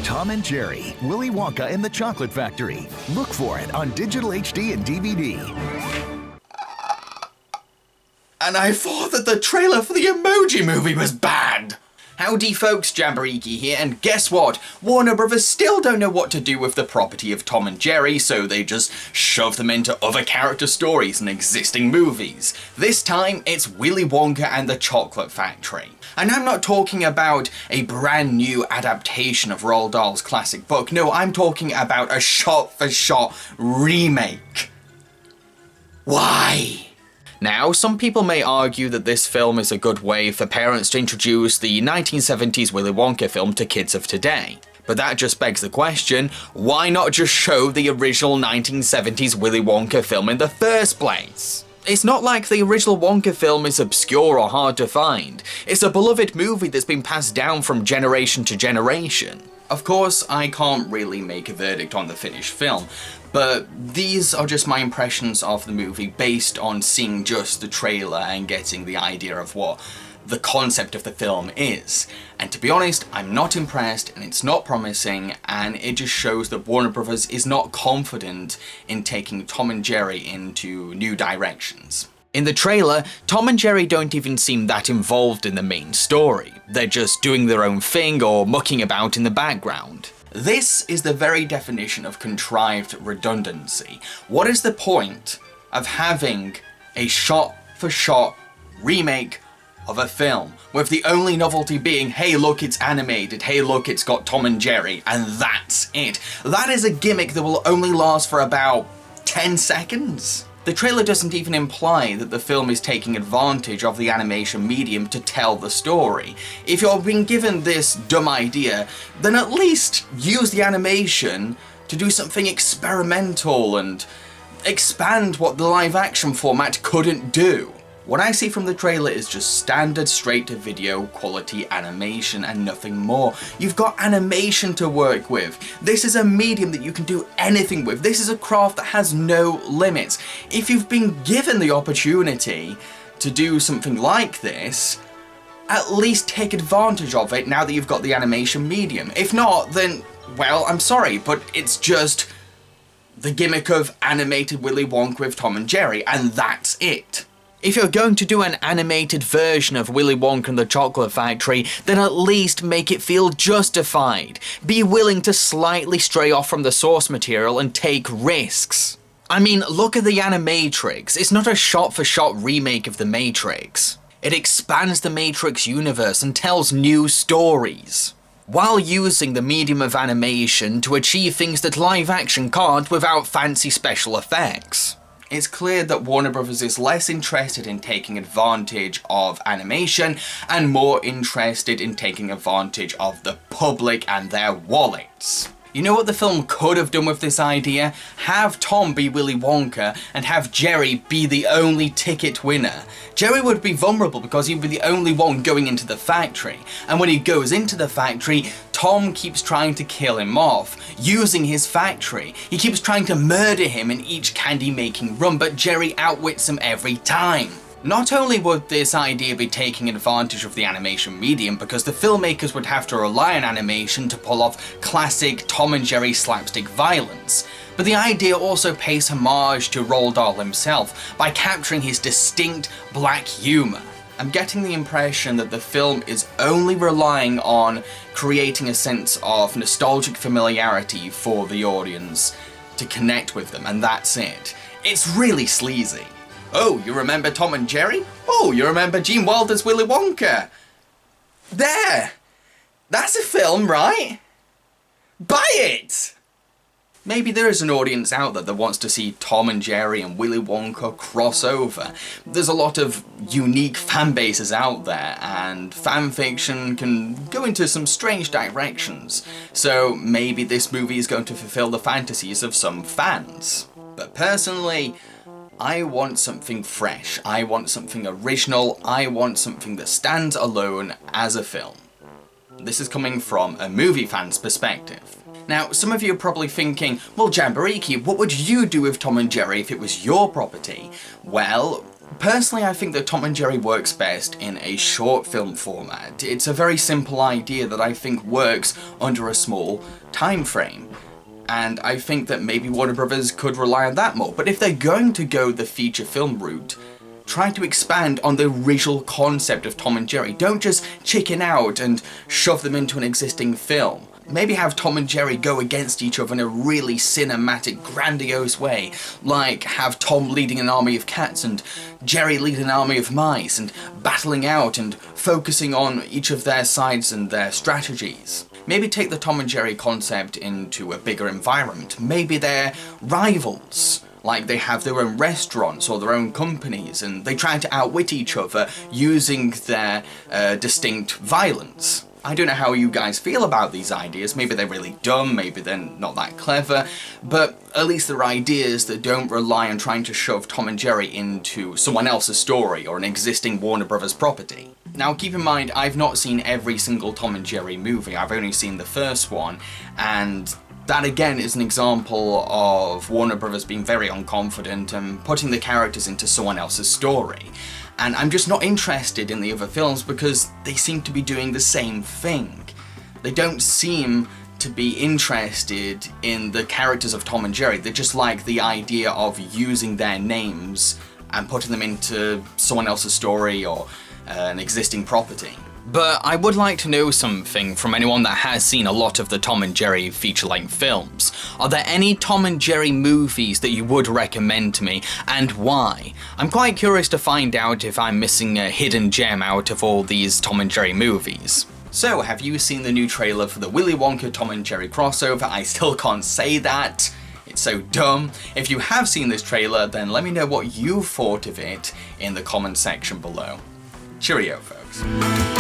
Tom and Jerry, Willy Wonka and the Chocolate Factory. Look for it on digital HD and DVD. And I thought that the trailer for the Emoji Movie was bad! Howdy folks, Jamboree here, and guess what? Warner Brothers still don't know what to do with the property of Tom and Jerry, so they just shove them into other character stories and existing movies. This time, it's Willy Wonka and the Chocolate Factory. And I'm not talking about a brand new adaptation of Roald Dahl's classic book, no, I'm talking about a shot-for-shot remake. Why? Now, some people may argue that this film is a good way for parents to introduce the 1970s Willy Wonka film to kids of today. But that just begs the question, why not just show the original 1970s Willy Wonka film in the first place? It's not like the original Wonka film is obscure or hard to find. It's a beloved movie that's been passed down from generation to generation. Of course, I can't really make a verdict on the finished film, but these are just my impressions of the movie based on seeing just the trailer and getting the idea of what the concept of the film is. And to be honest, I'm not impressed and it's not promising, and it just shows that Warner Brothers is not confident in taking Tom and Jerry into new directions. In the trailer, Tom and Jerry don't even seem that involved in the main story. They're just doing their own thing or mucking about in the background. This is the very definition of contrived redundancy. What is the point of having a shot-for-shot remake of a film, with the only novelty being, hey look, it's animated, hey look, it's got Tom and Jerry, and that's it? That is a gimmick that will only last for about 10 seconds. The trailer doesn't even imply that the film is taking advantage of the animation medium to tell the story. If you're being given this dumb idea, then at least use the animation to do something experimental and expand what the live action format couldn't do. What I see from the trailer is just standard straight-to-video quality animation and nothing more. You've got animation to work with. This is a medium that you can do anything with. This is a craft that has no limits. If you've been given the opportunity to do something like this, at least take advantage of it now that you've got the animation medium. If not, then, well, I'm sorry, but it's just the gimmick of animated Willy Wonka with Tom and Jerry, and that's it. If you're going to do an animated version of Willy Wonka and the Chocolate Factory, then at least make it feel justified. Be willing to slightly stray off from the source material and take risks. I mean, look at the Animatrix. It's not a shot-for-shot remake of the Matrix. It expands the Matrix universe and tells new stories, while using the medium of animation to achieve things that live action can't without fancy special effects. It's clear that Warner Brothers is less interested in taking advantage of animation and more interested in taking advantage of the public and their wallets. You know what the film could have done with this idea? Have Tom be Willy Wonka and have Jerry be the only ticket winner. Jerry would be vulnerable because he'd be the only one going into the factory, and when he goes into the factory, Tom keeps trying to kill him off, using his factory. He keeps trying to murder him in each candy-making run, but Jerry outwits him every time. Not only would this idea be taking advantage of the animation medium, because the filmmakers would have to rely on animation to pull off classic Tom and Jerry slapstick violence, but the idea also pays homage to Roald Dahl himself by capturing his distinct black humour. I'm getting the impression that the film is only relying on creating a sense of nostalgic familiarity for the audience to connect with them, and that's it. It's really sleazy. Oh, you remember Tom and Jerry? Oh, you remember Gene Wilder's Willy Wonka? There! That's a film, right? Buy it! Maybe there is an audience out there that wants to see Tom and Jerry and Willy Wonka cross over. There's a lot of unique fan bases out there, and fan fiction can go into some strange directions. So maybe this movie is going to fulfill the fantasies of some fans. But personally, I want something fresh, I want something original, I want something that stands alone as a film. This is coming from a movie fan's perspective. Now, some of you are probably thinking, well, Jamboree, what would you do with Tom and Jerry if it was your property? Well, Personally, I think that Tom and Jerry works best in a short film format. It's a very simple idea that I think works under a small time frame. And I think that maybe Warner Brothers could rely on that more. But if they're going to go the feature film route, try to expand on the original concept of Tom and Jerry. Don't just chicken out and shove them into an existing film. Maybe have Tom and Jerry go against each other in a really cinematic, grandiose way. Like have Tom leading an army of cats and Jerry leading an army of mice and battling out and focusing on each of their sides and their strategies. Maybe take the Tom and Jerry concept into a bigger environment. Maybe they're rivals. Like they have their own restaurants or their own companies and they try to outwit each other using their distinct violence. I don't know how you guys feel about these ideas. Maybe they're really dumb, maybe they're not that clever, but at least they're ideas that don't rely on trying to shove Tom and Jerry into someone else's story or an existing Warner Brothers property. Now keep in mind, I've not seen every single Tom and Jerry movie, I've only seen the first one, and that again is an example of Warner Brothers being very unconfident and putting the characters into someone else's story. And I'm just not interested in the other films because they seem to be doing the same thing. They don't seem to be interested in the characters of Tom and Jerry. They just like the idea of using their names and putting them into someone else's story or an existing property. But I would like to know something from anyone that has seen a lot of the Tom and Jerry feature-length films. Are there any Tom and Jerry movies that you would recommend to me, and why? I'm quite curious to find out if I'm missing a hidden gem out of all these Tom and Jerry movies. So, have you seen the new trailer for the Willy Wonka Tom and Jerry crossover? I still can't say that. It's so dumb. If you have seen this trailer, then let me know what you thought of it in the comment section below. Cheerio, folks.